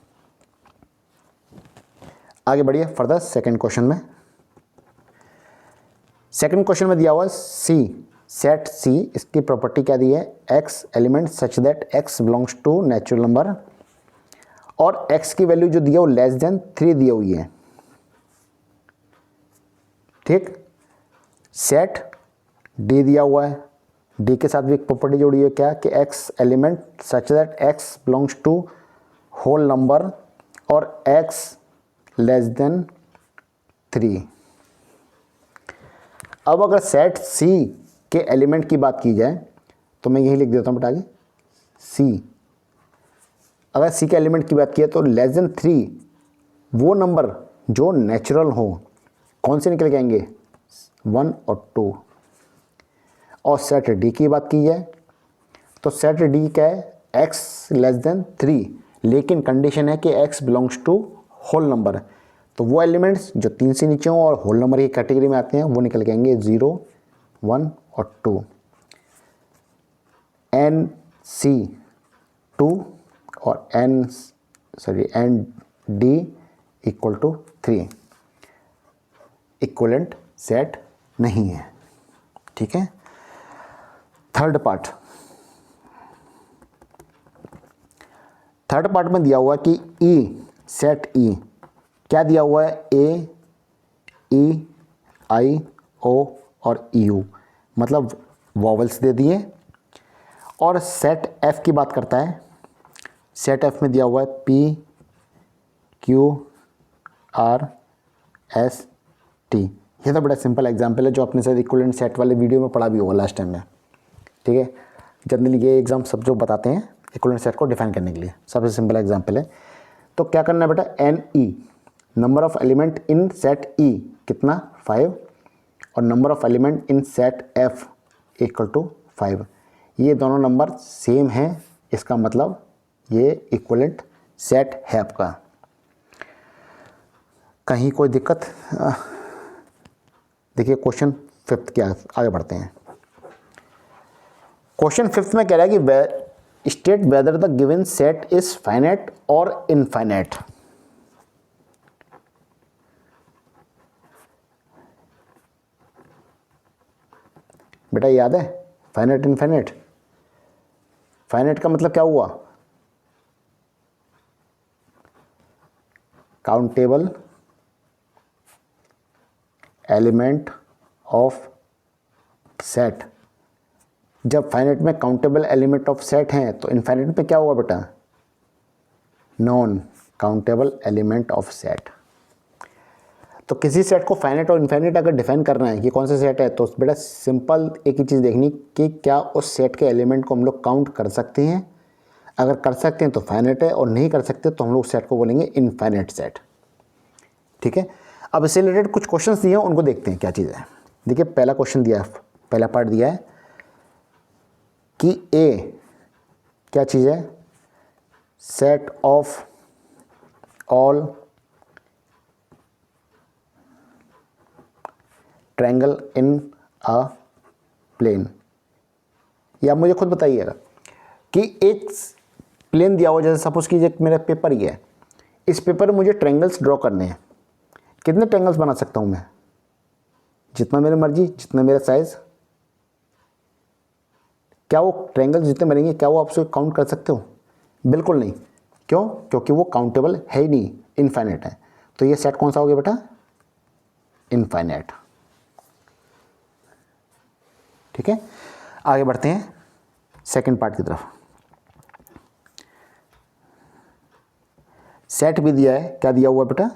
आगे बढ़िए फर्दर सेकंड क्वेश्चन में। सेकंड क्वेश्चन में दिया हुआ सी, सेट सी, इसकी प्रॉपर्टी क्या दी है, X element such that X belongs to natural number, और एक्स की वैल्यू जो दिया वो लेस देन 3 दी हुई है। ठीक, सेट डी दिया हुआ है, डी के साथ भी एक प्रॉपर्टी जोड़ी है क्या, कि X element such that X belongs to whole number और एक्स लेस देन 3। अब अगर सेट सी के एलिमेंट की बात की जाए तो मैं यही लिख देता हूँ बेटा आगे, सी, अगर सी के एलिमेंट की बात की तो लेस देन 3 वो नंबर जो नेचुरल हो, कौन से निकल के आएंगे, 1 और 2। और सेट डी की बात की जाए तो सेट डी क्या है, एक्स लेस देन 3, लेकिन कंडीशन है कि X belongs to whole number. तो वो एलिमेंट्स जो 3 से नीचे हों और होल नंबर की कैटेगरी में आते हैं वो निकल के आएंगे 0, 1 और 2। एन सी 2 और N D equal to 3, equivalent set नहीं है। ठीक है, थर्ड पार्ट में दिया हुआ कि ई, सेट ई क्या दिया हुआ है, ए, ई, आई, ओ और यू, मतलब वॉवल्स दे दिए। और सेट एफ की बात करता है, सेट एफ में दिया हुआ है P, Q, R, S, T. ये तो बड़ा सिंपल एग्जाम्पल है जो अपने साथ इक्विवेलेंट सेट वाले वीडियो में पढ़ा भी होगा लास्ट टाइम में। ठीक है, जनरली ये एग्जाम सब जो बताते हैं इक्विवेलेंट सेट को डिफाइन करने के लिए, सबसे सिंपल एग्जाम्पल है। तो क्या करना है बेटा, N E, number of element in set E कितना, 5, और number of element in set F equal to 5। ये दोनों नंबर सेम हैं, इसका मतलब ये इक्विवेलेंट सेट है आपका। कहीं कोई दिक्कत, देखिए क्वेश्चन फिफ्थ क्या, आगे बढ़ते हैं। क्वेश्चन फिफ्थ में कह रहा है कि state whether the given set is finite और इनफाइनाइट। बेटा याद है फाइनाइट इनफाइनाइट, फाइनाइट का मतलब क्या हुआ, काउंटेबल एलिमेंट ऑफ सेट। जब फाइनाइट में काउंटेबल एलिमेंट ऑफ सेट हैं तो इनफाइनाइट में क्या होगा बेटा, non countable element of set. तो किसी सेट को फाइनाइट और इनफाइनाइट अगर डिफाइन करना है कि कौन सा सेट है, तो बेटा सिंपल एक ही चीज़ देखनी कि क्या उस सेट के एलिमेंट को हम लोग काउंट कर सकते हैं। अगर कर सकते हैं तो फाइनाइट है, और नहीं कर सकते तो हम लोग सेट को बोलेंगे इनफाइनाइट सेट। ठीक है, अब इससे रिलेटेड कुछ क्वेश्चंस दिए हैं, उनको देखते हैं क्या चीज़ है। देखिए पहला क्वेश्चन दिया है, पहला पार्ट दिया है कि ए क्या चीज़ है, set of all triangle in a plane. या मुझे खुद बताइएगा कि एक प्लेन दिया हुआ, जैसे सपोज कीजिए मेरा पेपर ही है, इस पेपर में मुझे ट्रायंगल्स ड्रॉ करने हैं। कितने ट्रायंगल्स बना सकता हूँ मैं, जितना मेरी मर्जी, जितना मेरा साइज। क्या वो ट्रायंगल्स जितने बनेंगे क्या वो आप उसको काउंट कर सकते हो, बिल्कुल नहीं। क्यों, क्योंकि वो काउंटेबल है ही नहीं, इनफाइनाइट है। तो ये सेट कौन सा हो गया बेटा, इनफाइनाइट। ठीक है, आगे बढ़ते हैं सेकंड पार्ट की तरफ। सेट भी दिया है, क्या दिया हुआ बेटा,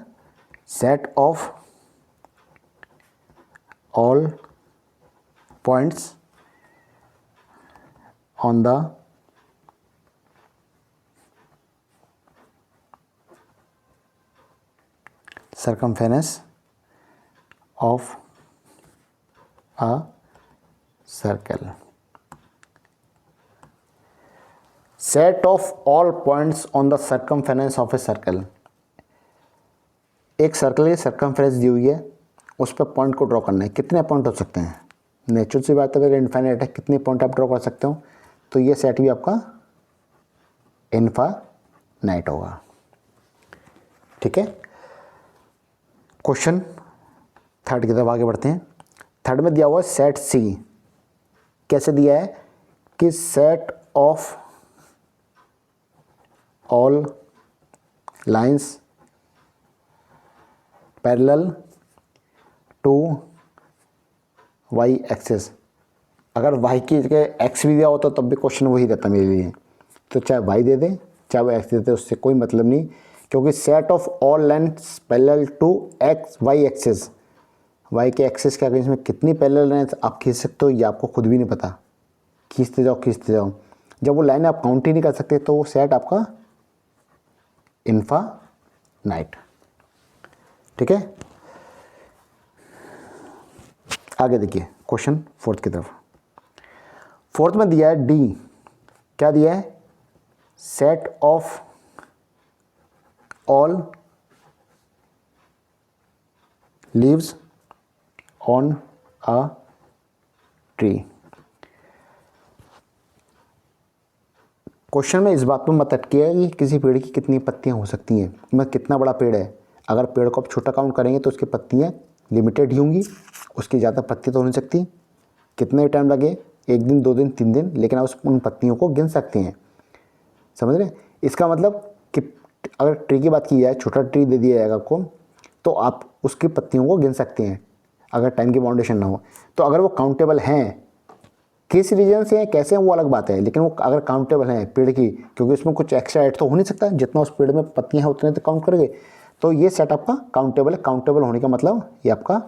set of all points on the circumference of a circle. Set of all points on the circumference of a circle. एक सर्कल की सर्कमफ्रेंस दी हुई है, उस पर पॉइंट को ड्रॉ करना है। कितने पॉइंट हो सकते हैं, नेचुरल सी बात है, अगर इनफाइनाइट है, कितने पॉइंट आप ड्रॉ कर सकते हो, तो ये सेट भी आपका इनफाइनाइट होगा। ठीक है, क्वेश्चन थर्ड की तरफ आगे बढ़ते हैं। थर्ड में दिया हुआ है सेट सी। कैसे दिया है कि set of all lines parallel to Y axis. अगर वाई की जगह एक्स भी दिया होता तब भी क्वेश्चन वही रहता मेरे लिए, तो चाहे वाई दे दे चाहे वो एक्स दे दे, उससे कोई मतलब नहीं, क्योंकि set of all lines parallel to X Y axis, Y के एक्सिस के अगेंस्ट में कितनी पैरेलल लाइंस आप खींच सकते हो ये आपको खुद भी नहीं पता, खींचते जाओ। जब वो लाइन आप काउंट ही नहीं कर सकते तो वो सेट आपका इनफाइनाइट। ठीक है, आगे देखिए क्वेश्चन फोर्थ की तरफ। फोर्थ में दिया है डी। क्या दिया है, set of all leaves on a tree. Question में इस बात पर मत अटकिए कि किसी पेड़ की कितनी पत्तियां हो सकती हैं, मतलब कितना बड़ा पेड़ है। अगर पेड़ को आप छोटा काउंट करेंगे तो उसकी पत्तियां लिमिटेड ही होंगी, उसकी ज़्यादा पत्ती तो हो नहीं सकती। कितने टाइम लगे, 1 दिन 2 दिन 3 दिन, लेकिन आप उन पत्तियों को गिन सकते हैं। समझ रहे हैं, इसका मतलब कि अगर ट्री की बात की जाए, छोटा ट्री दे दिया जाएगा आपको, तो आप उसकी पत्तियों को गिन सकते हैं अगर टाइम की बाउंडेशन ना हो। तो अगर वो काउंटेबल हैं, किस रीजन से हैं कैसे हैं वो अलग बात है, लेकिन वो अगर काउंटेबल हैं पेड़ की, क्योंकि उसमें कुछ एक्स्ट्रा ऐड तो हो नहीं सकता, जितना उस पेड़ में पत्तियां हैं उतने तो काउंट करेंगे, तो ये सेट आपका काउंटेबल है। काउंटेबल होने का मतलब ये आपका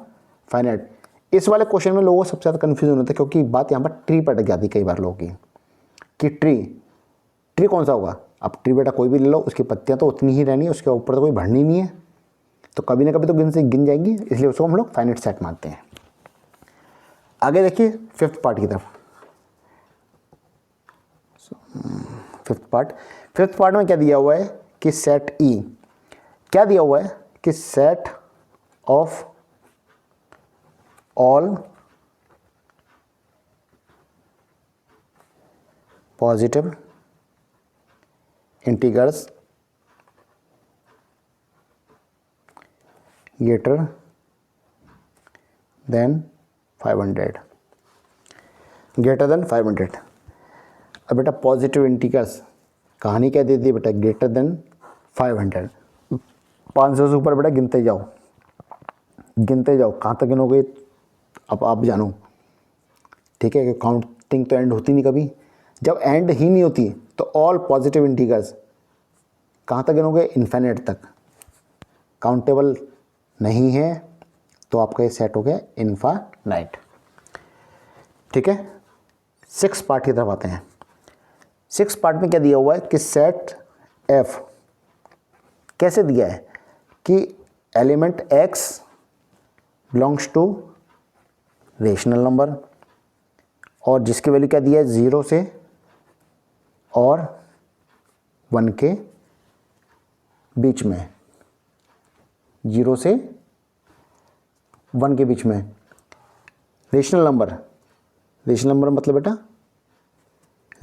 फाइनाइट। इस वाले क्वेश्चन में लोगों को सबसे ज़्यादा कन्फ्यूजन होता है, क्योंकि बात यहाँ पर ट्री पर अटक जाती है कई बार लोगों की, कि ट्री कौन सा होगा। अब ट्री बेटा कोई भी ले लो, उसकी पत्तियाँ तो उतनी ही रहनी है, उसके ऊपर तो कोई बढ़नी नहीं है, तो कभी ना कभी तो गिन जाएंगी, इसलिए उसको हम लोग फाइनाइट सेट मानते हैं। आगे देखिए फिफ्थ पार्ट की तरफ। फिफ्थ पार्ट में क्या दिया हुआ है कि सेट ई। क्या दिया हुआ है कि set of all positive integers greater than 500, greater than 500। अब बेटा पॉजिटिव इंटीजर्स कहानी क्या दे दी बेटा, ग्रेटर देन 500, 500 से ऊपर बेटा गिनते जाओ कहाँ तक गिनोगे अब आप जानो। ठीक है, कि काउंटिंग तो एंड होती नहीं कभी, जब एंड ही नहीं होती तो ऑल पॉजिटिव इंटीजर्स कहाँ तक गिनोगे, इन्फिनिट तक। काउंटेबल नहीं है तो आपका ये सेट हो गया इनफाइनाइट। ठीक है, 6 पार्ट की तरफ आते हैं। 6 पार्ट में क्या दिया हुआ है कि सेट एफ। कैसे दिया है कि element X belongs to rational number, और जिसकी वैल्यू क्या दिया है 0 से और 1 के बीच में, 0 से 1 के बीच में। रेशनल नंबर मतलब बेटा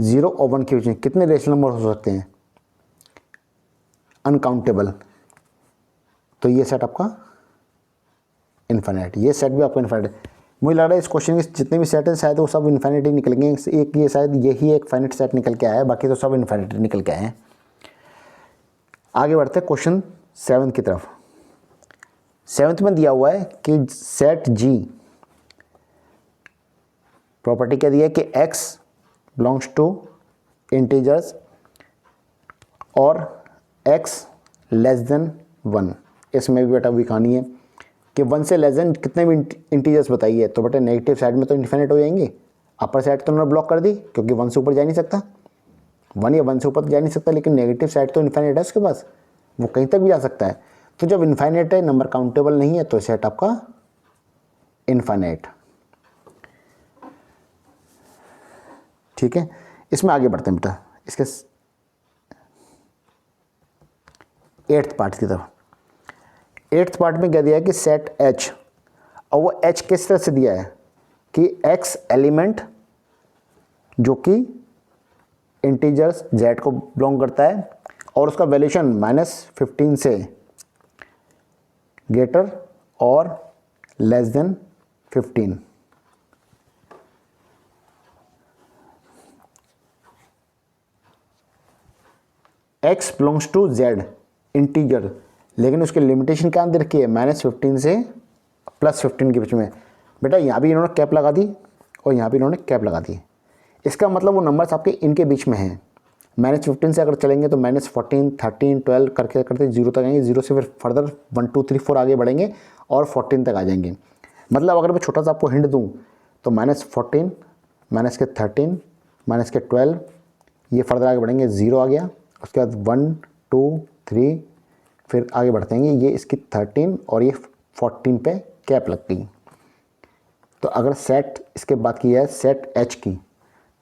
0 और 1 के बीच में कितने रेशनल नंबर हो सकते हैं, अनकाउंटेबल। तो ये सेट आपका इन्फिनिट, ये सेट भी आपका इन्फिनिट। मुझे लग रहा है इस क्वेश्चन के जितने भी सेट हैं शायद वो सब इन्फिनिट ही निकलेंगे, एक ये शायद यही एक फाइनाइट सेट निकल के आया है, बाकी तो सब इन्फिनिट निकल के आए हैं। आगे बढ़ते हैं क्वेश्चन 7 की तरफ। 7th में दिया हुआ है कि सेट जी। प्रॉपर्टी क्या दिया है कि x बिलोंग्स टू इंटीजर्स और x लेस देन 1। इसमें भी बेटा वीक आनी है कि 1 से लेस देन कितने भी इंटीजर्स बताइए, तो बेटा नेगेटिव साइड में तो इन्फिनिट हो जाएंगे। अपर साइड तो उन्होंने ब्लॉक कर दी क्योंकि 1 से ऊपर जा नहीं सकता, 1 या 1 से ऊपर जा नहीं सकता, लेकिन नेगेटिव साइड तो इन्फिनिट है उसके पास, वो कहीं तक भी जा सकता है। तो जब इन्फिनिट है, नंबर काउंटेबल नहीं है, तो सेट आपका इन्फिनिट। ठीक है, इसमें आगे बढ़ते हैं बेटा इसके 8th पार्ट की तरफ। 8th पार्ट में क्या दिया है कि सेट H, और वो H किस तरह से दिया है कि X एलिमेंट जो कि इंटीजर्स Z को बिलोंग करता है और उसका वैल्यूशन -15 से ग्रेटर और less than 15। X belongs to Z integer, लेकिन उसकी लिमिटेशन क्या दे रखी है, -15 से +15 के बीच में। बेटा यहाँ भी इन्होंने कैप लगा दी और यहाँ भी इन्होंने कैप लगा दी। इसका मतलब वो नंबर्स आपके इनके बीच में हैं। -15 से अगर चलेंगे तो -14, 13, 12 करके करते 0 तक आएंगे, 0 से फिर फर्दर 1, 2, 3, 4 आगे बढ़ेंगे और 14 तक आ जाएंगे। मतलब अगर मैं छोटा सा आपको हिंट दूँ तो -14, -13, -12, ये फर्दर आगे बढ़ेंगे, 0 आ गया, उसके बाद 1, 2, 3, फिर आगे बढ़ते हैं, ये इसकी 13 और ये 14 पे कैप लग गई। तो अगर सेट इसके बाद की है सेट H की,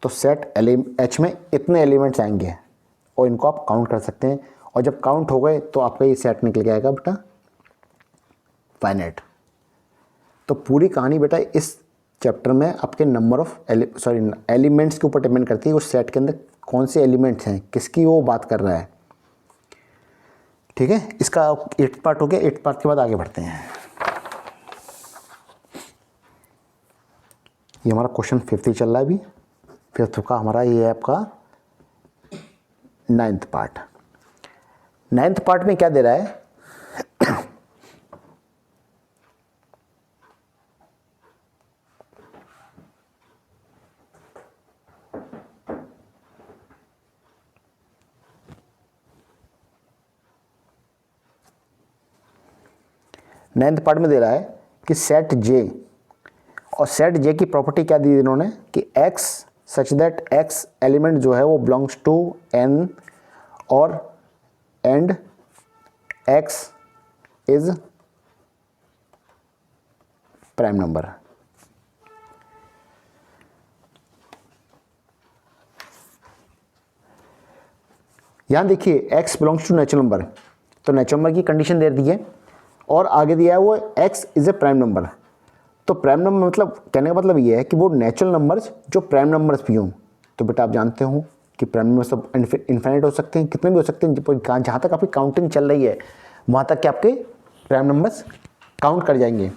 तो सेट H में इतने एलिमेंट्स आएंगे और इनको आप काउंट कर सकते हैं, और जब काउंट हो गए तो आपका ये सेट निकल के आएगा बेटा फाइनाइट। तो पूरी कहानी बेटा इस चैप्टर में आपके नंबर ऑफ एलिमेंट्स के ऊपर डिपेंड करती है, उस सेट के अंदर कौन से एलिमेंट्स हैं, किसकी वो बात कर रहा है। ठीक है, इसका 8th पार्ट हो गया। 8th पार्ट के बाद आगे बढ़ते हैं। ये हमारा क्वेश्चन 5th ही चल रहा है अभी। 5th का हमारा ये है आपका 9th पार्ट। 9th पार्ट में क्या दे रहा है, नाइन्थ पार्ट में दे रहा है कि सेट J, और सेट J की प्रॉपर्टी क्या दी इन्होंने कि X such that X element जो है वो बिलोंग्स टू N और and X is prime number. यहां देखिए X belongs to natural number, तो नेचुरल नंबर की कंडीशन दे दी है और आगे दिया है वो X is a prime number. तो प्राइम नंबर मतलब कहने का मतलब ये है कि वो नेचुरल नंबर्स जो प्राइम नंबर्स भी हों। तो बेटा आप जानते हो कि प्राइम नंबर सब इन्फिनिट हो सकते हैं, कितने भी हो सकते हैं, जहाँ तक आपकी काउंटिंग चल रही है वहाँ तक के आपके प्राइम नंबर्स काउंट कर जाएंगे।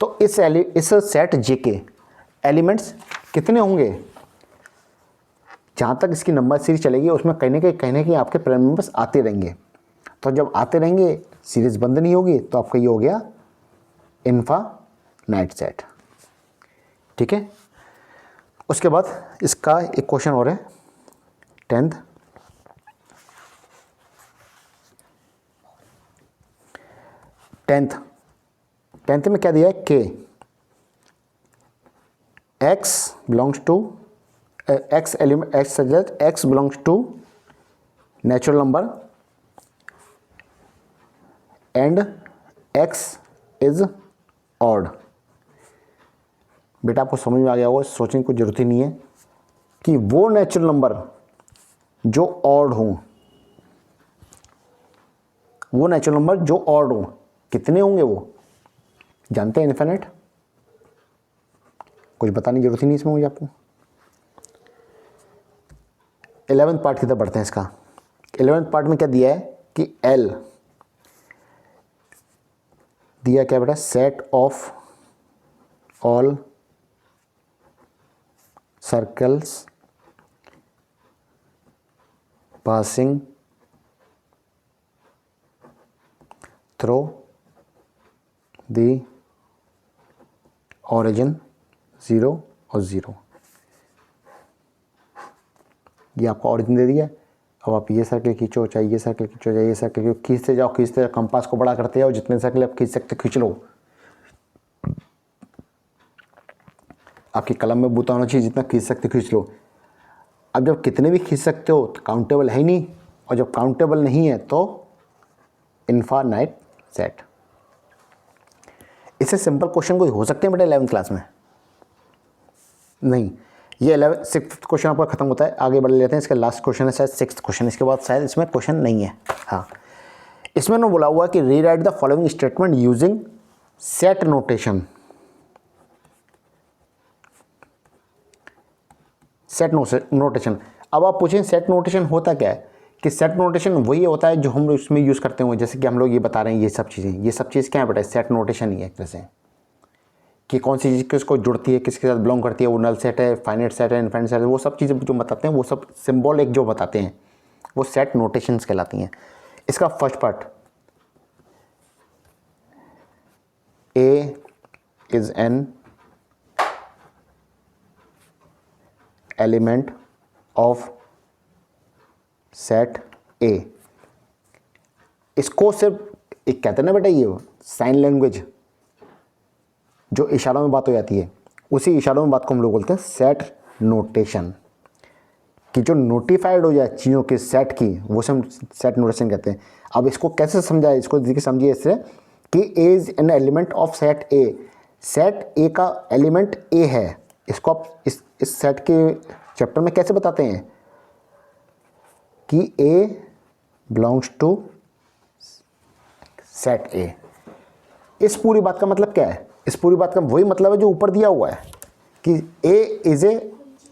तो इस सेट J के एलिमेंट्स कितने होंगे, जहाँ तक इसकी नंबर सीरीज चलेगी उसमें कहीं ना कहीं आपके प्राइम नंबर्स आते रहेंगे। तो जब आते रहेंगे सीरीज बंद नहीं होगी, तो आपका ये हो गया इनफाइनाइट सेट। ठीक है, उसके बाद इसका एक क्वेश्चन और है 10th में क्या दिया है कि X belongs to X element X suggest X belongs to natural number and X is odd. बेटा आपको समझ में आ गया होगा, सोचने की जरूरत ही नहीं है कि वो नेचुरल नंबर जो ऑड हों, वो नेचुरल नंबर जो ऑड हों कितने होंगे, वो जानते हैं इन्फिनिट, कुछ बताने की जरूरत ही नहीं इसमें मुझे आपको। 11th पार्ट की तरफ बढ़ते हैं इसका। 11th पार्ट में क्या दिया है कि L दिया क्या बेटा, set of all circles passing through the origin 0 और 0। ये आपका ओरिजिन दे दिया, अब आप ये सर्कल खींचो, चाहे ये सर्कल खींचो, चाहे ये सर्कल खींचते जाओ, कंपास को बड़ा करते जाओ, जितने सर्कल आप खींच सकते खींच लो। आपकी कलम में बूता होना चाहिए, जितना खींच सकते खींच लो। अब जब कितने भी खींच सकते हो तो काउंटेबल है ही नहीं, और जब काउंटेबल नहीं है तो इनफाइनाइट सेट। इससे सिंपल क्वेश्चन कोई हो सकते हैं बेटा 11th क्लास में? नहीं। ये 6th क्वेश्चन आपका खत्म होता है, आगे बढ़ लेते हैं। इसका लास्ट क्वेश्चन है शायद 6th क्वेश्चन, इसके बाद शायद इसमें क्वेश्चन नहीं है। हाँ, इसमें ना बोला हुआ कि rewrite the following statement using set notation. Set notation. अब आप पूछें सेट नोटेशन होता क्या है, कि सेट नोटेशन वही होता है जो हम लोग इसमें यूज़ करते हैं, जैसे कि हम लोग ये बता रहे हैं, ये सब चीज़ क्या है बेटा? सेट नोटेशन ही है एक तरह से, कि कौन सी चीज़ किसको जुड़ती है, किसके साथ बिलोंग करती है, वो नल सेट है, फाइनाइट सेट है, इनफाइनाइट सेट है, वो सब चीज़ें जो बताते हैं, वो सब सिंबल एक जो बताते हैं वो सेट नोटेशंस कहलाती हैं। इसका first part, A is an element of set ए। इसको सिर्फ एक कहते हैं ना बेटा, ये साइन लैंग्वेज जो इशारों में बात हो जाती है, उसी इशारों में बात को हम लोग बोलते हैं सेट नोटेशन। कि जो नोटिफाइड हो जाए चीज़ों के सेट की, वो हम सेट नोटेशन कहते हैं। अब इसको कैसे समझाए? इसको देखिए, समझिए इससे कि A is an element of set A. Set A का एलिमेंट ए है। इसको आप इस सेट के चैप्टर में कैसे बताते हैं कि ए बिलोंग्स टू सेट ए। इस पूरी बात का मतलब क्या है? इस पूरी बात का वही मतलब है जो ऊपर दिया हुआ है कि A is a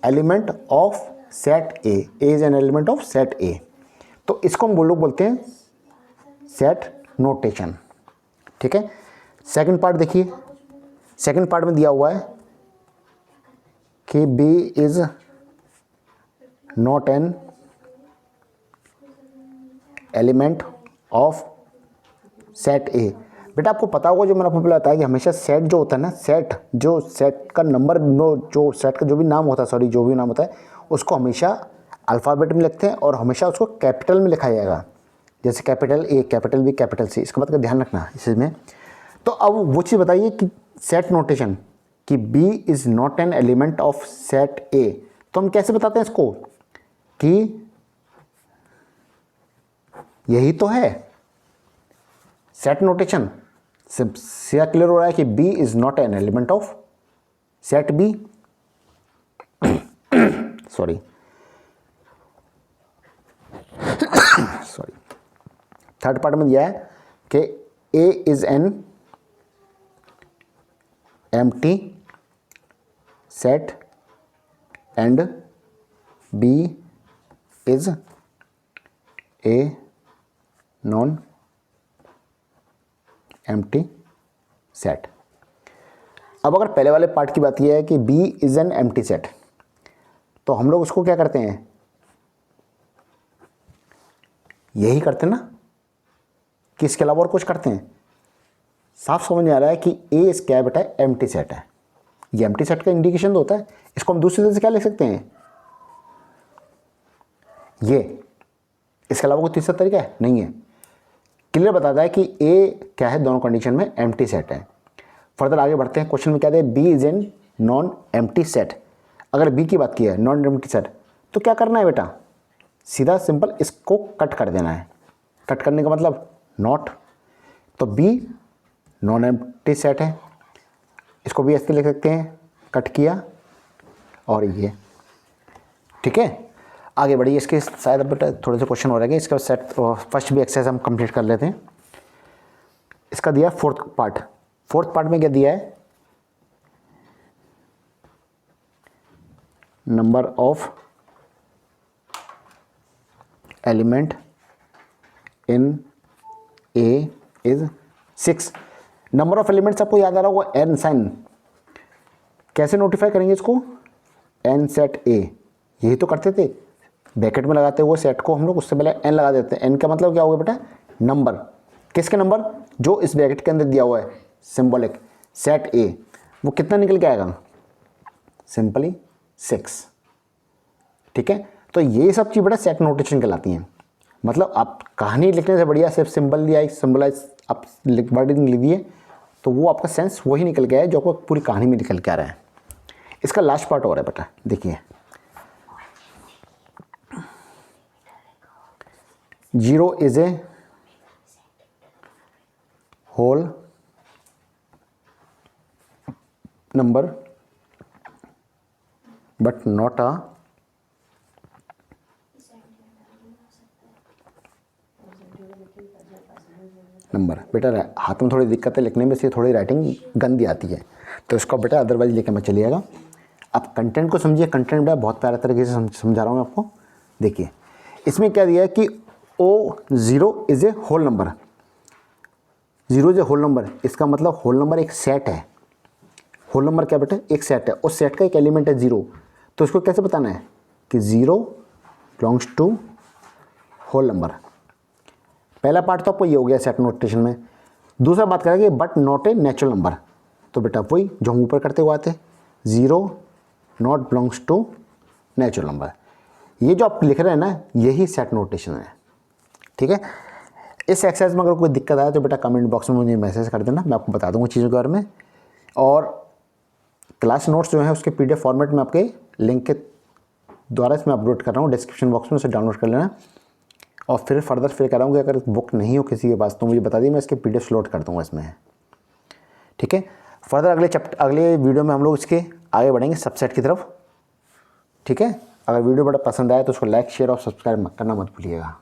element of set A. A is an element of set A. तो इसको हम लोग बोलते हैं सेट नोटेशन। ठीक है। सेकंड पार्ट देखिए, सेकंड पार्ट में दिया हुआ है कि B is not an element of set A. बेटा आपको पता होगा, जो मैंने आपको बताया कि हमेशा सेट जो होता है ना, सेट का नंबर, जो सेट का जो भी नाम होता है, जो भी नाम होता है, उसको हमेशा अल्फ़ाबेट में लिखते हैं और हमेशा उसको कैपिटल में लिखा जाएगा। जैसे capital A, capital B, capital C. इसका बात का ध्यान रखना इस चीज़ में। तो अब वो चीज़ बताइए कि सेट नोटेशन, कि B is not an element of set A, तो हम कैसे बताते हैं इसको? कि यही तो है सेट नोटेशन। से क्लियर हो रहा है कि B is not an element of set B. Sorry third part में दिया है कि A is an empty set and B is a non empty set. अब अगर पहले वाले पार्ट की बात यह है कि B is an empty set, तो हम लोग उसको क्या करते हैं? यही करते हैं ना, कि इसके अलावा और कुछ करते हैं? साफ समझ में आ रहा है कि A इस क्या बेटा? एम्प्टी सेट है। ये एम्प्टी सेट का इंडिकेशन तो होता है। इसको हम दूसरी तरह से क्या लिख सकते हैं? ये, इसके अलावा कोई तीसरा तरीका है? नहीं है। क्लियर बताता है कि ए क्या है, दोनों कंडीशन में एम्प्टी सेट है। फर्दर आगे बढ़ते हैं। क्वेश्चन में क्या है? B is an non empty set. अगर बी की बात की है, नॉन एम्प्टी सेट, तो क्या करना है बेटा? सीधा सिंपल इसको कट कर देना है। कट करने का मतलब नॉट, तो बी नॉन एम्प्टी सेट है। इसको भी ऐसे लिख सकते हैं, कट किया और ये। ठीक है, आगे बढ़िए। इसके शायद अब थोड़े से क्वेश्चन हो रहे हैं, इसका सेट फर्स्ट भी एक्सरसाइज हम कंप्लीट कर लेते हैं। इसका दिया फोर्थ पार्ट। फोर्थ पार्ट में क्या दिया है? Number of element in A is 6। Number of elements आपको याद आ रहा होगा, एन साइन। कैसे नोटिफाई करेंगे इसको? एन सेट ए, यही तो करते थे। ब्रैकेट में लगाते हुए सेट को हम लोग उससे पहले एन लगा देते हैं। एन का मतलब क्या होगा बेटा? नंबर। किसके नंबर? जो इस ब्रैकेट के अंदर दिया हुआ है, सिंबॉलिक सेट ए। वो कितना निकल के आएगा? सिंपली 6। ठीक है, तो ये सब चीज़ बेटा सेट नोटेशन कहलाती हैं। मतलब आप कहानी लिखने से बढ़िया सिर्फ सिंबल या सिंबलाइज आप वर्डिंग लिख दिए तो वो आपका सेंस वही निकल के आया जो आपको पूरी कहानी में निकल के आ रहा है। इसका लास्ट पार्ट और है बेटा, देखिए 0 is a whole number but not a number. बेटा हाथ में थोड़ी दिक्कत है लिखने में, से थोड़ी राइटिंग गंदी आती है तो इसको बेटा अदरवाइज लेके मैं चलिएगा। आप कंटेंट को समझिए, कंटेंट बेटा बहुत प्यारे तरीके से समझा रहा हूँ मैं आपको। देखिए इसमें क्या दिया है कि O0 is a whole number, 0 is a whole number, इसका मतलब होल नंबर एक सेट है। होल नंबर क्या बेटा, एक सेट है, उस सेट का एक एलिमेंट है 0। तो उसको कैसे बताना है कि 0 बिलोंग्स टू होल नंबर। पहला पार्ट तो आपको ये हो गया सेट नोटेशन में। दूसरा बात करेंगे but not a natural number, तो बेटा वही जो हम ऊपर करते हुए आते, 0 not belongs to natural number. ये जो आप लिख रहे हैं ना यही सेट नोटेशन है, ठीक है। इस एक्सरसाइज में अगर कोई दिक्कत आए तो बेटा कमेंट बॉक्स में मुझे मैसेज कर देना, मैं आपको बता दूंगा चीज़ों के बारे में। और क्लास नोट्स जो है उसके PDF फॉर्मेट में आपके लिंक के द्वारा इसमें अपलोड कर रहा हूँ, डिस्क्रिप्शन बॉक्स में उसे डाउनलोड कर लेना। और फिर फर्दर फिर कराऊंगा, अगर बुक नहीं हो किसी के पास तो मुझे बता दी, मैं इसके PDF लोड कर दूंगा इसमें, ठीक है। फर्दर अगले वीडियो में हम लोग इसके आगे बढ़ेंगे सबसेट की तरफ, ठीक है। अगर वीडियो बड़ा पसंद आए तो उसको लाइक शेयर और सब्सक्राइब करना मत भूलिएगा।